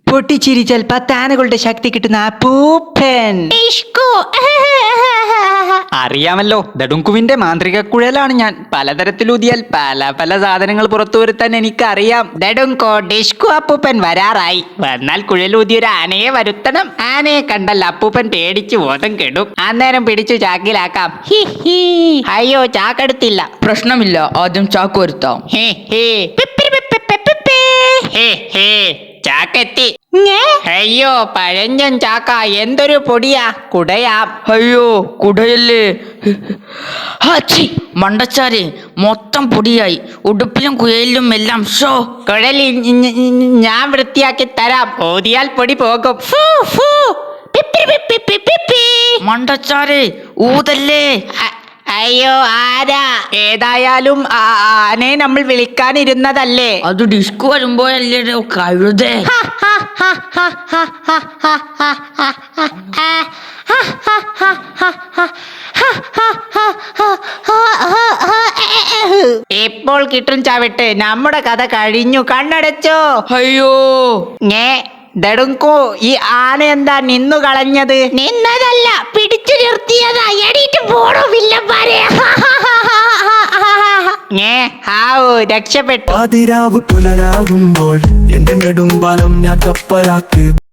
പൊട്ടിച്ചിരിച്ചാൽ 10 ആനകളുടെ ശക്തി കിട്ടുന്ന അപ്പൂപ്പൻ. അറിയാമല്ലോ, ദഡുങ്കുവിന്റെ മാന്ത്രിക കുഴലാണ് ഞാൻ. പലതരത്തിലൂതിയാൽ പല പല സാധനങ്ങൾ പുറത്തു വരുത്താൻ എനിക്കറിയാം. ദഡുങ്കോ, ഡിഷ്കു അപ്പൂപ്പൻ വരാറായി. വന്നാൽ കുഴലൂതിയൊരു ആനയെ വരുത്തണം. ആനയെ കണ്ടല്ല അപ്പൂപ്പൻ പേടിച്ചു ബോധം കെടും. അന്നേരം പിടിച്ചു ചാക്കിലാക്കാം. അയ്യോ, ചാക്കെടുത്തില്ല. പ്രശ്നമില്ല, ആദ്യം ചാക്ക് വരുത്താം. ചാക്കെത്തി. അയ്യോ, പഴഞ്ഞൻ ചാക്ക. എന്തൊരു പൊടിയാ. കുടയാം. അയ്യോ, കുടയല്ലേ. മണ്ടച്ചാരെ, മൊത്തം പൊടിയായി. ഉടുപ്പിലും കുയലിലും എല്ലാം. ഷോ കുഴലി ഞാൻ വൃത്തിയാക്കി തരാം. ഓതിയാൽ പൊടി പോകും. മണ്ടച്ചാരെ, ഊതല്ലേ. അയ്യോ, ആരാ? ഏതായാലും ആനയെ നമ്മൾ വിളിക്കാനിരുന്നതല്ലേ. അത് ഡിസ്കു വരുമ്പോഴല്ലേ കഴുതേ. ഇപ്പോൾ കിട്ടും ചവിട്ട്. നമ്മുടെ കഥ കഴിഞ്ഞു. കണ്ണടച്ചോ. അയ്യോ, ദഡുങ്കു, ഈ ആന എന്താ നിന്നു കളഞ്ഞത്? നിന്നതല്ല, പിടിച്ചു നിർത്തിയതാ. എണീറ്റ് പോടോ വില്ലന്മാരെ. രക്ഷപ്പെട്ടു. പാതിരാവ് പുലരാകുമ്പോൾ എന്റെ നെടുമ്പാലം ഞാൻ കപ്പലാക്ക്.